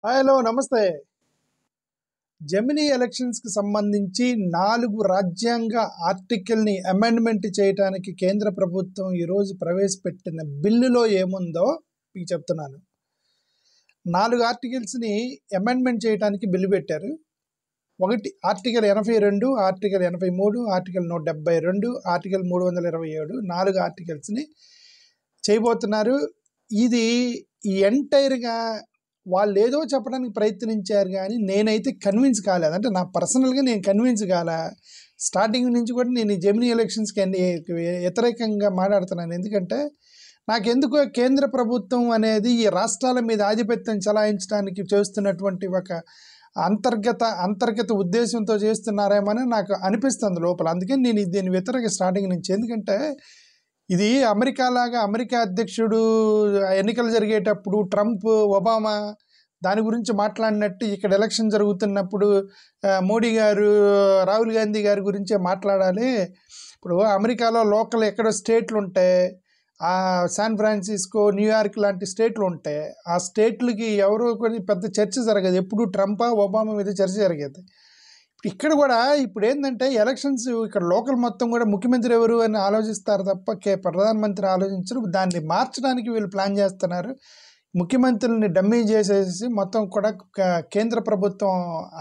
Hello నమస్తే. Gemini ఎలక్షన్స్కి సంబంధించి 4 రాజ్యాంగ ఆర్టికల్ని అమెండ్మెంట్ చేయడానికి కేంద్ర ప్రభుత్వం ఈరోజు ప్రవేశపెట్టిన బిల్లులో ఏముందో మీకు చెప్తున్నాను. 4 ఆర్టికల్స్ని అమెండ్మెంట్ చేయడానికి బిల్లు పెట్టారు. ఒకటి ఆర్టికల్ 82, ఆర్టికల్ 83, ఆర్టికల్ 172, ఆర్టికల్ 327, 4 ఆర్టికల్స్ని చేయబోతున్నారు. ఇది ఎంటైర్గా వాళ్ళు ఏదో చెప్పడానికి ప్రయత్నించారు, కానీ నేనైతే కన్విన్స్ కాలేదు. అంటే నా పర్సనల్గా నేను కన్విన్స్ కాలే. స్టార్టింగ్ నుంచి కూడా నేను ఈ జెమినీ ఎలక్షన్స్కి వ్యతిరేకంగా మాట్లాడుతున్నాను. ఎందుకంటే నాకెందుకో కేంద్ర ప్రభుత్వం అనేది ఈ రాష్ట్రాల మీద ఆధిపత్యం చలాయించడానికి చేస్తున్నటువంటి ఒక అంతర్గత ఉద్దేశంతో చేస్తున్నారేమని నాకు అనిపిస్తుంది లోపల. అందుకని నేను దీని వ్యతిరేక స్టార్టింగ్ నుంచి. ఎందుకంటే ఇది అమెరికా అధ్యక్షుడు ఎన్నికలు జరిగేటప్పుడు ట్రంప్, ఒబామా దాని గురించి మాట్లాడినట్టు ఇక్కడ ఎలక్షన్ జరుగుతున్నప్పుడు మోడీ గారు, రాహుల్ గాంధీ గారి గురించే మాట్లాడాలి. ఇప్పుడు అమెరికాలో లోకల్ ఎక్కడో స్టేట్లు ఉంటాయి, శాన్ ఫ్రాన్సిస్కో, న్యూయార్క్ లాంటి స్టేట్లు ఉంటాయి. ఆ స్టేట్లకి ఎవరో కొన్ని పెద్ద చర్చ జరగదు. ఎప్పుడు ట్రంపా, ఒబామా మీద చర్చ జరిగేది. ఇక్కడ కూడా ఇప్పుడు ఏంటంటే ఎలక్షన్స్ ఇక్కడ లోకల్ మొత్తం కూడా ముఖ్యమంత్రి ఎవరు అని ఆలోచిస్తారు తప్ప ప్రధానమంత్రి ఆలోచించరు. దాన్ని మార్చడానికి వీళ్ళు ప్లాన్ చేస్తున్నారు. ముఖ్యమంత్రిని డమ్మీ చేసేసి మొత్తం కూడా కేంద్ర ప్రభుత్వం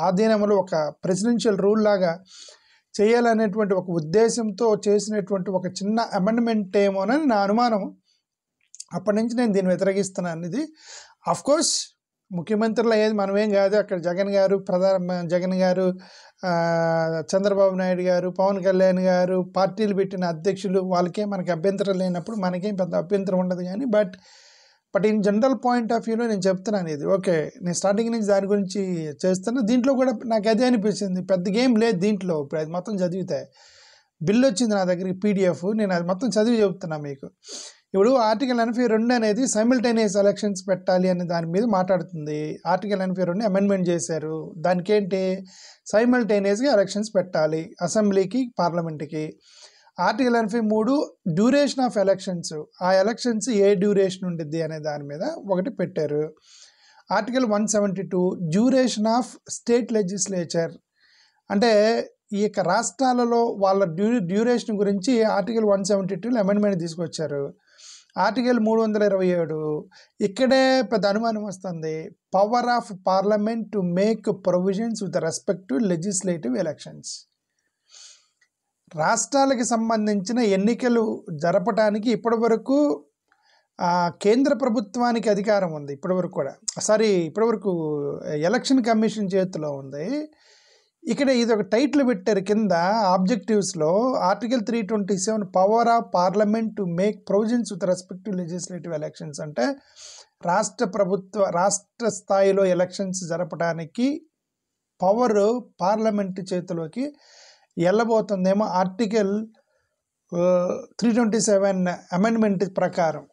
ఆధీనంలో ఒక ప్రెసిడెన్షియల్ రూల్ లాగా చేయాలనేటువంటి ఒక ఉద్దేశంతో చేసినటువంటి ఒక చిన్న అమెండ్మెంట్ ఏమోనని నా అనుమానం. అప్పటి నుంచి నేను దీన్ని వ్యతిరేకిస్తున్నాను. ఇది అఫ్కోర్స్ ముఖ్యమంత్రులు అయ్యేది మనమేం కాదు. అక్కడ జగన్ గారు, చంద్రబాబు నాయుడు గారు, పవన్ కళ్యాణ్ గారు, పార్టీలు పెట్టిన అధ్యక్షులు, వాళ్ళకే మనకి అభ్యంతరం లేనప్పుడు మనకేం పెద్ద అభ్యంతరం ఉండదు. కానీ but in general point of వ్యూలో నేను చెప్తున్నాను ఇది. ఓకే, నేను స్టార్టింగ్ నుంచి దాని గురించి చేస్తాను. దీంట్లో కూడా నాకు అదే అనిపించింది, పెద్ద గేమ్ లేదు దీంట్లో. ఇప్పుడు అది మొత్తం చదివితే బిల్లు వచ్చింది నా దగ్గరికి PDF, నేను అది మొత్తం చదివి చెబుతున్నా మీకు. ఇప్పుడు ఆర్టికల్ 82 అనేది సైమిల్టేనియస్ ఎలక్షన్స్ పెట్టాలి అనే దాని మీద మాట్లాడుతుంది. ఆర్టికల్ 82 అమెండ్మెంట్ చేశారు. దానికి ఏంటి, సైమిల్టేనియస్గా ఎలక్షన్స్ పెట్టాలి అసెంబ్లీకి, పార్లమెంట్కి. ఆర్టికల్ 83 డ్యూరేషన్ ఆఫ్ ఎలక్షన్స్, ఆ ఎలక్షన్స్ ఏ డ్యూరేషన్ ఉంటుంది అనే దాని మీద ఒకటి పెట్టారు. Article 172 duration of state legislature, అంటే ఈ యొక్క రాష్ట్రాలలో వాళ్ళ డ్యూరేషన్ గురించి ఆర్టికల్ 172లో అమెండ్మెంట్ తీసుకొచ్చారు. ఆర్టికల్ 327 ఇక్కడే పెద్ద అనుమానం వస్తుంది. Power of parliament to make provisions with respect to legislative elections. రాష్ట్రాలకు సంబంధించిన ఎన్నికలు జరపడానికి ఇప్పటివరకు కేంద్ర ప్రభుత్వానికి అధికారం ఉంది. ఇప్పటివరకు ఎలక్షన్ కమిషన్ చేతిలో ఉంది. ఇక్కడ ఇది ఒక టైటిల్ పెట్టారు కింద ఆబ్జెక్టివ్స్లో, article 327 power of parliament to make provisions with respect to legislative elections. అంటే రాష్ట్ర స్థాయిలో ఎలక్షన్స్ జరపడానికి పవర్ పార్లమెంట్ చేతిలోకి వెళ్ళబోతుందేమో ఆర్టికల్ 327 అమెండ్మెంట్ ప్రకారం.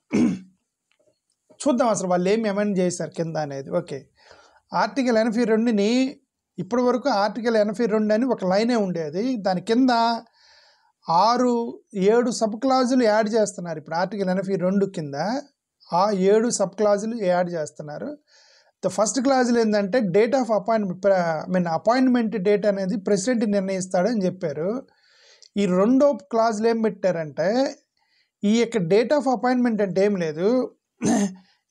చూద్దాం అసలు వాళ్ళు ఏమి అమెండ్ చేశారు కింద అనేది. ఓకే, ఆర్టికల్ 82ని ఇప్పటి వరకు ఆర్టికల్ 82 అని ఒక లైనే ఉండేది. దాని కింద 6-7 సబ్ క్లాజులు యాడ్ చేస్తున్నారు. ఇప్పుడు ఆర్టికల్ 82 కింద 7 సబ్ క్లాజులు యాడ్ చేస్తున్నారు. ఫస్ట్ క్లాజులు ఏంటంటే డేట్ ఆఫ్ అపాయింట్మెంట్ డేట్ అనేది ప్రెసిడెంట్ నిర్ణయిస్తాడని చెప్పారు. ఈ రెండో క్లాజులు ఏం పెట్టారంటే, ఈ యొక్క డేట్ ఆఫ్ అపాయింట్మెంట్ అంటే ఏం లేదు,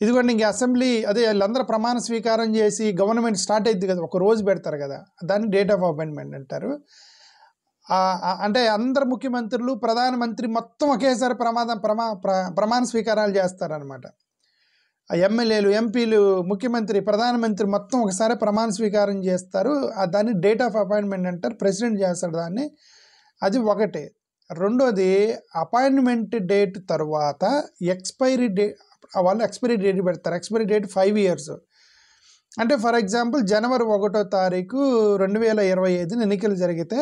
ఇదిగోండి ఇంక అసెంబ్లీ వీళ్ళందరూ ప్రమాణ స్వీకారం చేసి గవర్నమెంట్ స్టార్ట్ అయింది కదా, ఒక రోజు పెడతారు కదా, దాన్ని డేట్ ఆఫ్ అపాయింట్మెంట్ అంటారు. అంటే అందరు ముఖ్యమంత్రులు, ప్రధానమంత్రి మొత్తం ఒకేసారి ప్రమాణ స్వీకారాలు చేస్తారనమాట. ఎమ్మెల్యేలు, ఎంపీలు, ముఖ్యమంత్రి, ప్రధానమంత్రి మొత్తం ఒకసారి ప్రమాణ స్వీకారం చేస్తారు. దాన్ని డేట్ ఆఫ్ అపాయింట్మెంట్ అంటారు. ప్రెసిడెంట్ చేస్తాడు దాన్ని. అది ఒకటి. రెండోది, అపాయింట్మెంట్ డేట్ తర్వాత ఎక్స్పైరీ డేట్ పెడతారు. Expiry date 5 years. అంటే ఫర్ ఎగ్జాంపుల్ జనవరి 1వ తారీఖు 2025 ఎన్నికలు జరిగితే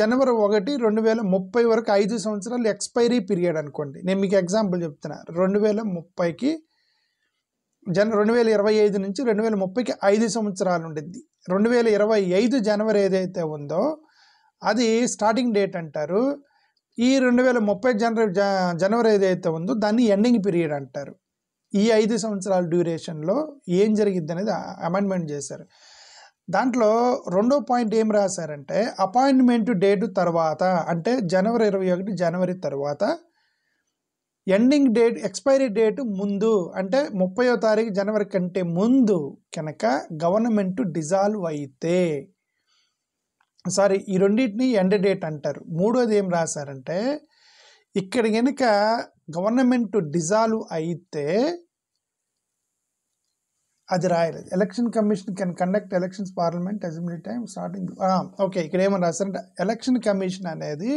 జనవరి 1, 2030 వరకు 5 సంవత్సరాలు ఎక్స్పైరీ పీరియడ్ అనుకోండి. నేను మీకు ఎగ్జాంపుల్ చెప్తున్నా. 2030కి 2025 నుంచి 2030కి 5 సంవత్సరాలు ఉండిద్ది. 2025 జనవరి ఏదైతే ఉందో అది స్టార్టింగ్ డేట్ అంటారు. ఈ 2030 జనవరి ఏదైతే ఉందో దాన్ని ఎండింగ్ పీరియడ్ అంటారు. ఈ 5 సంవత్సరాల డ్యూరేషన్లో ఏం జరిగిద్ది అనేది అమెండ్మెంట్ చేశారు. దాంట్లో రెండో పాయింట్ ఏం రాశారంటే అపాయింట్మెంట్ డేటు తర్వాత అంటే జనవరి 21 జనవరి తర్వాత ఎండింగ్ డేట్ ఎక్స్పైరీ డేట్ ముందు అంటే 30వ తారీఖు జనవరి కంటే ముందు కనుక గవర్నమెంట్ డిజాల్వ్ అయితే ఈ రెండింటిని ఎండ్ డేట్ అంటారు. మూడోది ఏం రాశారంటే ఇక్కడ కనుక గవర్నమెంట్ డిజాల్వ్ అయితే అది రాయలేదు. Election commission can conduct elections parliament assembly time starting okay. ఇక్కడ ఏమని రాశారంటే ఎలక్షన్ కమిషన్ అనేది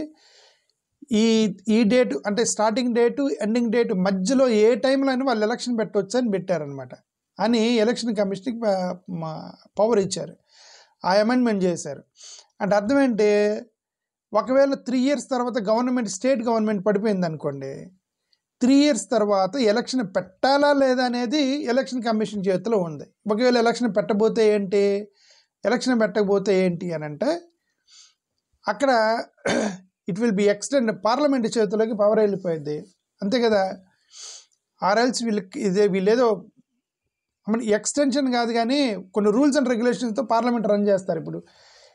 ఈ డేటు అంటే స్టార్టింగ్ డేటు ఎండింగ్ డేటు మధ్యలో ఏ టైంలో అయినా వాళ్ళు ఎలక్షన్ పెట్టవచ్చు అని పెట్టారనమాట అని ఎలక్షన్ కమిషన్కి పవర్ ఇచ్చారు. ఆ అమెండ్మెంట్ చేశారు. అంటే అర్థం ఏంటి, ఒకవేళ 3 years తర్వాత స్టేట్ గవర్నమెంట్ పడిపోయింది అనుకోండి, 3 years తర్వాత ఎలక్షన్ పెట్టాలా లేదా అనేది ఎలక్షన్ కమిషన్ చేతిలో ఉంది. ఒకవేళ ఎలక్షన్ పెట్టకపోతే ఏంటి, ఎలక్షన్ పెట్టకపోతే ఏంటి అని అంటే అక్కడ it will be extend, parliament చేతిలోకి పవర్ వెళ్ళిపోయింది అంతే కదా. ఆర్ఎల్స్ వీళ్ళేదో ఎక్స్టెన్షన్ కాదు కానీ కొన్ని రూల్స్ అండ్ రెగ్యులేషన్స్తో పార్లమెంట్ రన్ చేస్తారు. ఇప్పుడు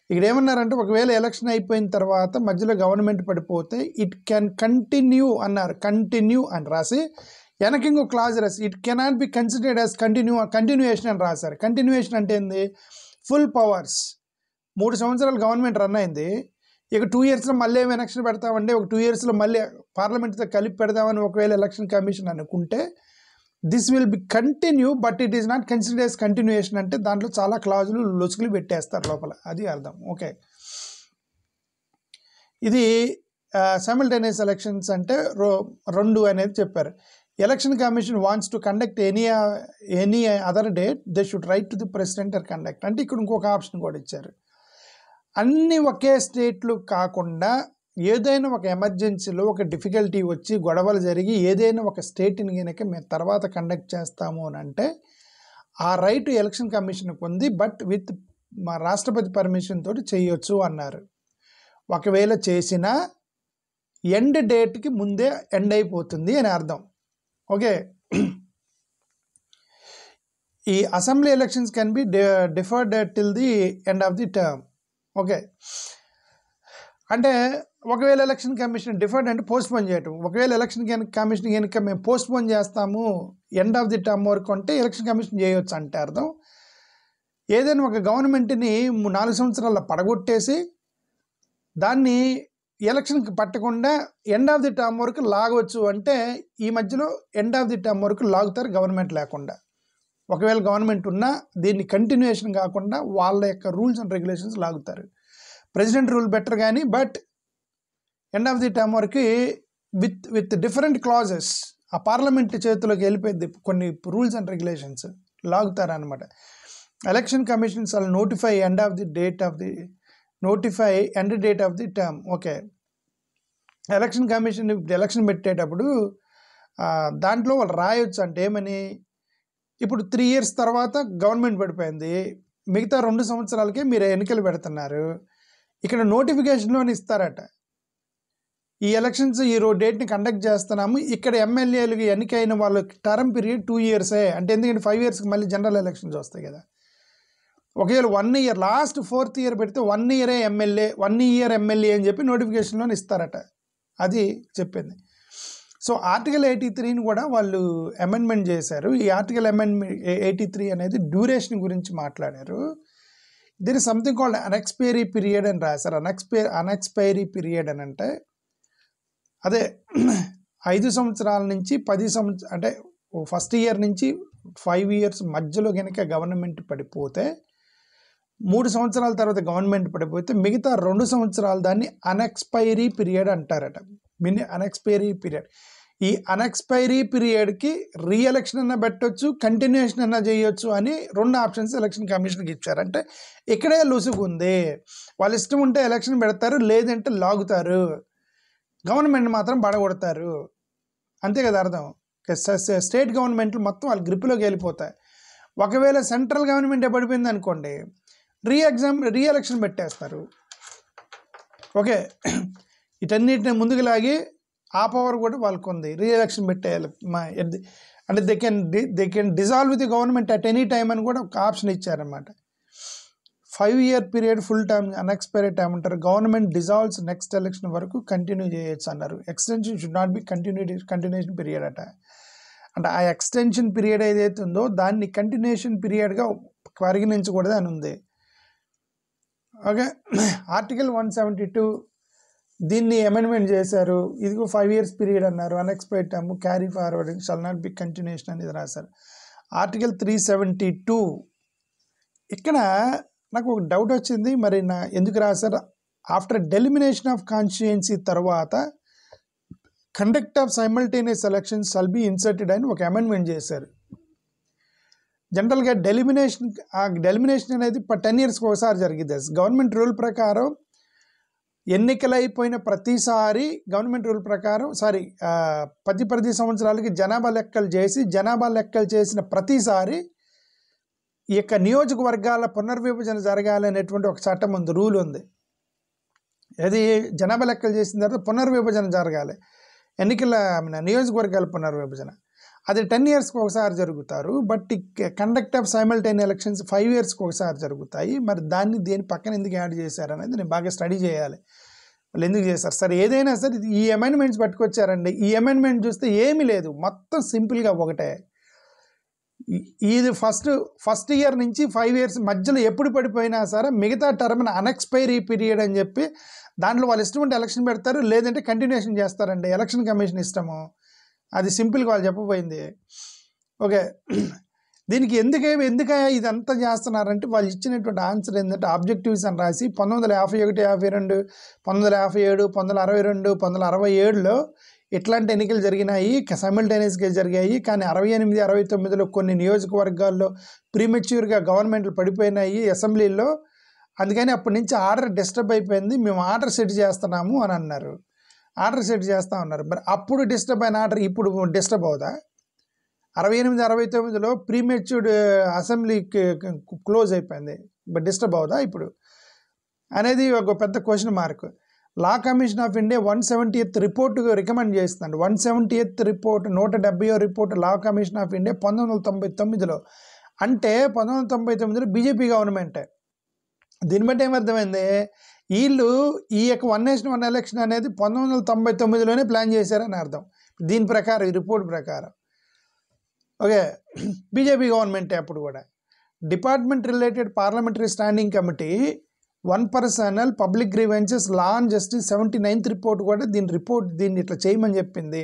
ఇక్కడ ఏమన్నారంటే ఒకవేళ ఎలక్షన్ అయిపోయిన తర్వాత మధ్యలో గవర్నమెంట్ పడిపోతే ఇట్ కెన్ కంటిన్యూ అన్నారు. కంటిన్యూ అని రాసి వెనక ఇంకో క్లాజ్ రాసి it cannot be considered as continuation అని రాశారు. కంటిన్యూయేషన్ అంటే ఏంది, ఫుల్ పవర్స్ 3 సంవత్సరాలు గవర్నమెంట్ రన్ అయింది, ఇక 2 yearsలో మళ్ళీ ఏమి ఎలక్షన్ పెడతామంటే ఒక 2 yearsలో మళ్ళీ పార్లమెంట్తో కలిపి పెడదామని ఒకవేళ ఎలక్షన్ కమిషన్ అనుకుంటే this will be continue but it is not considered as continuation అంటే దాంట్లో చాలా క్లాజులు లొసుగులు పెట్టేస్తారు లోపల, అది అర్థం. ఓకే, ఇది సైమల్టేనియస్ ఎలక్షన్స్ అంటే 2 అనేది చెప్పారు. Election commission wants to conduct any other date they should write to the president or conduct అంటే ఇక్కడ ఇంకొక ఆప్షన్ కూడా ఇచ్చారు. అన్నీ ఒకే స్టేట్లు కాకుండా ఏదైనా ఒక ఎమర్జెన్సీలో ఒక డిఫికల్టీ వచ్చి గొడవలు జరిగి ఏదైనా ఒక స్టేట్ని కనుక మేము తర్వాత కండక్ట్ చేస్తాము అని అంటే ఆ రైట్ ఎలక్షన్ కమిషన్కి ఉంది, బట్ విత్ మా రాష్ట్రపతి పర్మిషన్ తోటి చేయొచ్చు అన్నారు. ఒకవేళ చేసినా ఎండ్ డేట్కి ముందే ఎండ్ అయిపోతుంది అని అర్థం. ఓకే, ఈ assembly elections can be deferred till the end of the term. Okay, అంటే ఒకవేళ ఎలక్షన్ కమిషన్ డిఫర్డ్ అంటే పోస్ట్పోన్ చేయటం, ఒకవేళ ఎలక్షన్ కమిషన్ కనుక మేము పోస్ట్పోన్ చేస్తాము ఎండ్ ఆఫ్ ది టర్మ్ వరకు అంటే ఎలక్షన్ కమిషన్ చేయవచ్చు అంటే అర్థం. ఏదైనా ఒక గవర్నమెంట్ని 4 సంవత్సరాల పడగొట్టేసి దాన్ని ఎలక్షన్కి పట్టకుండా ఎండ్ ఆఫ్ ది టర్మ్ వరకు లాగవచ్చు అంటే ఈ మధ్యలో ఎండ్ ఆఫ్ ది టర్మ్ వరకు లాగుతారు గవర్నమెంట్ లేకుండా. ఒకవేళ గవర్నమెంట్ ఉన్నా దీన్ని కంటిన్యూయేషన్ కాకుండా వాళ్ళ యొక్క రూల్స్ అండ్ రెగ్యులేషన్స్ లాగుతారు. ప్రెసిడెంట్ రూల్ బెటర్ కానీ but end of the term వరకు విత్ డిఫరెంట్ క్లాజెస్ ఆ పార్లమెంట్ చేతిలోకి వెళ్ళిపోయింది, కొన్ని రూల్స్ అండ్ రెగ్యులేషన్స్ లాగుతారు అనమాట. Election commission shall notify end date of the term. Okay, election commission election పెట్టేటప్పుడు దాంట్లో వాళ్ళు రాయొచ్చు అంటే ఏమని, ఇప్పుడు 3 years తర్వాత గవర్నమెంట్ పడిపోయింది, మిగతా 2 సంవత్సరాలకే మీరు ఎన్నికలు పెడుతున్నారు, ఇక్కడ నోటిఫికేషన్లోని ఇస్తారట ఈ ఎలక్షన్స్ ఈ డేట్ని కండక్ట్ చేస్తున్నాము, ఇక్కడ ఎమ్మెల్యేలకి ఎన్నికైన వాళ్ళకి టర్మ్ పీరియడ్ 2 years అంటే ఎందుకంటే 5 yearsకి మళ్ళీ జనరల్ ఎలక్షన్స్ వస్తాయి కదా. ఒకవేళ 1 year లాస్ట్ 4th year పెడితే 1 year ఎమ్మెల్యే అని చెప్పి నోటిఫికేషన్లోని ఇస్తారట, అది చెప్పింది. సో ఆర్టికల్ 83ని కూడా వాళ్ళు అమెండ్మెంట్ చేశారు. ఈ ఆర్టికల్ 83 అనేది డ్యూరేషన్ గురించి మాట్లాడారు. There is something called unexpiry period అని రాశారు. అన్ఎక్స్పైరీ పీరియడ్ అని అంటే అదే 5 సంవత్సరాల నుంచి 10 సంవత్సరాలు అంటే ఫస్ట్ ఇయర్ నుంచి 5 years మధ్యలో కనుక గవర్నమెంట్ పడిపోతే 3 సంవత్సరాల తర్వాత గవర్నమెంట్ పడిపోతే మిగతా 2 సంవత్సరాలు దాన్ని అన్ఎక్స్పైరీ పీరియడ్ అంటారట. అన్ఎక్స్పైరీ పీరియడ్, ఈ అన్ఎక్స్పైరీ పీరియడ్కి రీఎలక్షన్ అన్నా పెట్టవచ్చు, కంటిన్యూషన్ అన్నా చేయొచ్చు అని 2 ఆప్షన్స్ ఎలక్షన్ కమిషన్కి ఇచ్చారంటే ఇక్కడే లూసుగు ఉంది. వాళ్ళ ఇష్టం ఉంటే ఎలక్షన్ పెడతారు, లేదంటే లాగుతారు, గవర్నమెంట్ మాత్రం పడగొడతారు, అంతే కదా అర్థం. స్టేట్ గవర్నమెంట్లు మొత్తం వాళ్ళ గ్రిప్లోకి వెళ్ళిపోతాయి. ఒకవేళ సెంట్రల్ గవర్నమెంట్ పడిపోయింది అనుకోండి రీఎలక్షన్ పెట్టేస్తారు. ఓకే, వీటన్నిటిని ముందుకు లాగి ఆ పవర్ కూడా వాళ్ళకు ఉంది, రీఎలక్షన్ పెట్టేయాలి. అంటే they can dissolve the government at any time అని కూడా ఒక ఆప్షన్ ఇచ్చారనమాట. 5 year period full term unexpiry time అంటారు. గవర్నమెంట్ డిజాల్వ్స్ నెక్స్ట్ ఎలక్షన్ వరకు కంటిన్యూ చేయొచ్చు అన్నారు. Extension should not be continuation period అట. అంటే ఆ ఎక్స్టెన్షన్ పీరియడ్ ఏదైతే ఉందో దాన్ని కంటిన్యూషన్ పీరియడ్గా పరిగణించకూడదు అని ఉంది. ఓకే, ఆర్టికల్ 172 దీన్ని అమెండ్మెంట్ చేశారు. ఇదిగో 5 years పీరియడ్ అన్నారు. Unexpired term carry forwarding shall not be continuation అనేది రాశారు. ఆర్టికల్ 372 ఇక్కడ నాకు ఒక డౌట్ వచ్చింది, మరి ఎందుకు రాశారు? ఆఫ్టర్ డెలిమినేషన్ ఆఫ్ కాన్స్టిట్యుయెన్సీ తర్వాత conduct of simultaneous elections shall be inserted అని ఒక అమెండ్మెంట్ చేశారు. జనరల్గా డెలిమినేషన్ అనేది 10 yearsకి ఒకసారి జరిగింది. గవర్నమెంట్ రూల్ ప్రకారం ఎన్నికలైపోయిన ప్రతిసారి గవర్నమెంట్ రూల్ ప్రకారం 10 సంవత్సరాలకి జనాభా లెక్కలు చేసిన ప్రతిసారి ఈ యొక్క నియోజకవర్గాల పునర్విభజన జరగాలనేటువంటి ఒక చట్టం ఉంది, రూల్ ఉంది. అది జనాభా లెక్కలు చేసిన తర్వాత పునర్విభజన జరగాలి, నియోజకవర్గాల పునర్విభజన. అది 10 yearsకి ఒకసారి జరుగుతారు. But conduct of simultaneous elections 5 yearsకి ఒకసారి జరుగుతాయి. మరి దేని పక్కన ఎందుకు యాడ్ చేశారు అనేది నేను బాగా స్టడీ చేయాలి. వాళ్ళు ఎందుకు చేశారు? సరే, ఏదైనా సరే ఈ అమెండ్మెంట్స్ పట్టుకొచ్చారండి. ఈ అమెండ్మెంట్ చూస్తే ఏమీ లేదు, మొత్తం సింపుల్గా ఒకటే. ఇది ఫస్ట్ ఇయర్ నుంచి 5 years మధ్యలో ఎప్పుడు పడిపోయినా సరే మిగతా టర్మ్ అన్ఎక్స్పైరీ పీరియడ్ అని చెప్పి దాంట్లో వాళ్ళు ఇష్టం ఉంటే ఎలక్షన్ పెడతారు, లేదంటే కంటిన్యూషన్ చేస్తారండి. ఎలక్షన్ కమిషన్ ఇష్టము, అది సింపుల్గా వాళ్ళు చెప్పబోయింది. ఓకే, దీనికి ఎందుకు ఇదంతా చేస్తున్నారంటే వాళ్ళు ఇచ్చినటువంటి ఆన్సర్ ఏంటంటే ఆబ్జెక్టివ్స్ అని రాసి 1951, 52, 1957, 1962, 1967లో ఇట్లాంటి ఎన్నికలు జరిగినాయి, సైమల్టేనియస్గా జరిగాయి. కానీ 68, 69లో కొన్ని నియోజకవర్గాల్లో ప్రీమెచ్యూర్గా గవర్నమెంట్లు పడిపోయినాయి అసెంబ్లీలో. అందుకని అప్పటి నుంచి ఆర్డర్ డిస్టర్బ్ అయిపోయింది, మేము ఆర్డర్ సెట్ చేస్తున్నాము అని అన్నారు. ఆర్డర్ సెట్ చేస్తూ ఉన్నారు. మరి అప్పుడు డిస్టర్బ్ అయిన ఆర్డర్ ఇప్పుడు డిస్టర్బ్ అవుదా? 68, 69లో ప్రీమెచ్యూర్డ్ అసెంబ్లీ క్లోజ్ అయిపోయింది, బట్ డిస్టర్బ్ అవుదా ఇప్పుడు అనేది ఒక పెద్ద question mark. Law commission of India 170th report recommend చేస్తున్నాడు. 170th రిపోర్ట్ 170వ report law commission of India 1999లో. అంటే 1999లో బీజేపీ గవర్నమెంటే. దీన్ని బట్టి ఏమర్థమైంది, వీళ్ళు ఈ యొక్క 1 nation 1 election అనేది 1999లోనే ప్లాన్ చేశారని అర్థం దీని ప్రకారం, ఈ రిపోర్ట్ ప్రకారం. ఓకే, బీజేపీ గవర్నమెంటే అప్పుడు కూడా. Department related parliamentary standing committee 1 personal public grievances law and justice 79th report కూడా దీన్ని ఇట్లా చేయమని చెప్పింది.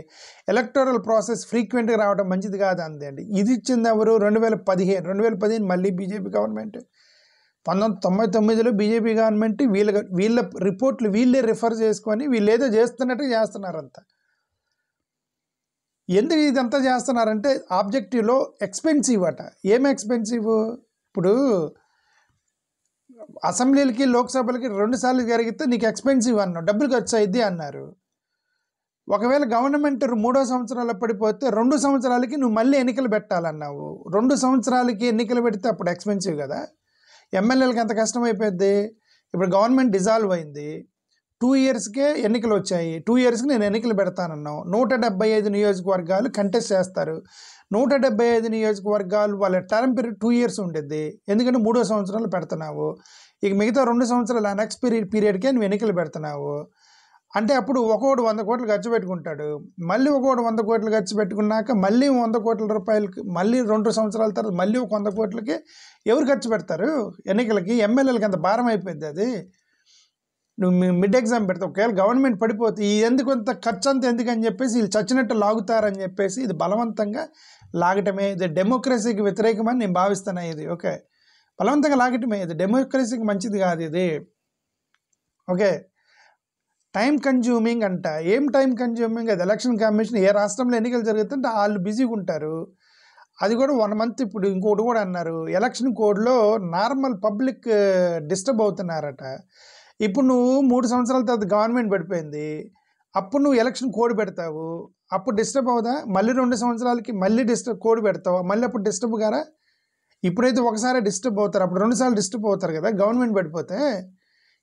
ఎలక్టోరల్ ప్రాసెస్ ఫ్రీక్వెంట్గా రావడం మంచిది కాదు అండి. ఇది ఇచ్చింది ఎవరు? 2015 మళ్ళీ బీజేపీ గవర్నమెంట్. 1999లో బీజేపీ గవర్నమెంట్ వీళ్ళ రిపోర్ట్లు వీళ్ళే రిఫర్ చేసుకొని వీళ్ళు ఏదో చేస్తున్నట్టుగా చేస్తున్నారంతా. ఎందుకు ఇదంతా చేస్తున్నారంటే ఆబ్జెక్టివ్లో ఎక్స్పెన్సివ్ అట. ఏం ఎక్స్పెన్సివ్? ఇప్పుడు అసెంబ్లీలకి లోక్సభలకి 2 సార్లు జరిగితే నీకు ఎక్స్పెన్సివ్ అన్నావు, డబ్బులు ఖర్చు అయింది అన్నారు. ఒకవేళ గవర్నమెంట్ 3వ సంవత్సరాలు పడిపోతే 2 సంవత్సరాలకి నువ్వు మళ్ళీ ఎన్నికలు పెట్టాలన్నావు. 2 సంవత్సరాలకి ఎన్నికలు పెడితే అప్పుడు ఎక్స్పెన్సివ్ కదా. ఎమ్మెల్యేలకు ఎంత కష్టం అయిపోద్ది. ఇప్పుడు గవర్నమెంట్ డిజాల్వ్ అయింది, 2 yearsకే ఎన్నికలు వచ్చాయి. 2 yearsకి నేను ఎన్నికలు పెడతానన్నావు. 175 నియోజకవర్గాలు కంటెస్ట్ చేస్తారు. 175 నియోజకవర్గాలు వాళ్ళ టర్మ్ పీరియడ్ 2 years ఉండేది. ఎందుకంటే 3వ సంవత్సరాలు పెడుతున్నావు. ఇక మిగతా 2 సంవత్సరాలు అన్ఎక్స్పైరీ పీరియడ్కే నువ్వు ఎన్నికలు పెడుతున్నావు. అంటే అప్పుడు ఒకడు 100 కోట్లు ఖర్చు పెట్టుకుంటాడు, మళ్ళీ ఒకడు 100 కోట్లు ఖర్చు పెట్టుకున్నాక మళ్ళీ 100 కోట్ల రూపాయలకి మళ్ళీ 2 సంవత్సరాల తర్వాత మళ్ళీ ఒక 100 కోట్లకి ఎవరు ఖర్చు పెడతారు ఎన్నికలకి? ఎమ్మెల్యేలకి అంత భారం అయిపోయింది. అది నువ్వు మిడ్ ఎగ్జామ్ పెడతావు. ఒకవేళ గవర్నమెంట్ పడిపోతే ఈ ఎందుకు అంత ఖర్చు అంతా ఎందుకని చెప్పేసి వీళ్ళు చచ్చినట్టు లాగుతారని చెప్పేసి ఇది బలవంతంగా లాగటమే. ఇది డెమోక్రసీకి వ్యతిరేకమని నేను భావిస్తున్నా. ఇది ఓకే, బలవంతంగా లాగటమే, ఇది డెమోక్రసీకి మంచిది కాదు ఇది. ఓకే, టైం కన్జ్యూమింగ్ అంట. ఏం టైం కన్జ్యూమింగ్? అది ఎలక్షన్ కమిషన్ ఏ రాష్ట్రంలో ఎన్నికలు జరుగుతుంటే వాళ్ళు బిజీగా ఉంటారు. అది కూడా 1 month. ఇప్పుడు ఇంకోటి కూడా అన్నారు, ఎలక్షన్ కోడ్లో నార్మల్ పబ్లిక్ డిస్టర్బ్ అవుతున్నారట. ఇప్పుడు నువ్వు 3 సంవత్సరాల తర్వాత గవర్నమెంట్ పడిపోయింది, అప్పుడు నువ్వు ఎలక్షన్ కోడ్ పెడతావు, అప్పుడు డిస్టర్బ్ అవుదా? మళ్ళీ 2 సంవత్సరాలకి మళ్ళీ కోడ్ పెడతావు, మళ్ళీ అప్పుడు డిస్టర్బ్ కారా? ఇప్పుడైతే ఒకసారి డిస్టర్బ్ అవుతారు, అప్పుడు 2 సార్లు డిస్టర్బ్ అవుతారు కదా గవర్నమెంట్ పడిపోతే.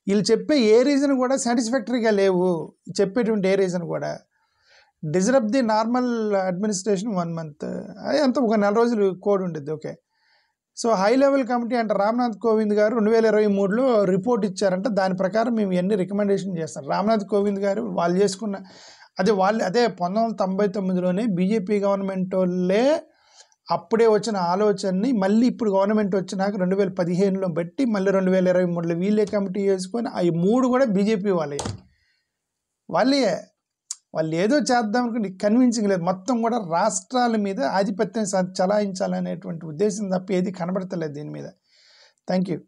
వీళ్ళు చెప్పే ఏ రీజన్ కూడా సాటిస్ఫాక్టరీగా లేవు, చెప్పేటువంటి ఏ రీజన్ కూడా. Disrupt the normal administration 1 month, అది అంత ఒక 4 రోజులు కోడ్ ఉంటుంది. Okay, so high level committee అంటే రామ్నాథ్ కోవింద్ గారు 2023లో రిపోర్ట్ ఇచ్చారంట. దాని ప్రకారం మేము ఎన్ని రికమెండేషన్ చేస్తాం. రామ్నాథ్ కోవింద్ గారు వాళ్ళు చేసుకున్న అదే 1999లోనే బీజేపీ గవర్నమెంట్ వాళ్ళే అప్పుడే వచ్చిన ఆలోచనని మళ్ళీ ఇప్పుడు గవర్నమెంట్ వచ్చినాక 2015లో బట్టి మళ్ళీ 2023లో వీళ్ళే కమిటీ చేసుకొని అవి 3 కూడా బీజేపీ వాళ్ళే వాళ్ళు ఏదో చేద్దాం అనుకుంటే కన్విన్సింగ్ లేదు. మొత్తం కూడా రాష్ట్రాల మీద ఆధిపత్యం చలాయించాలనేటువంటి ఉద్దేశం తప్ప ఏది కనబడతలేదు దీని మీద. Thank you.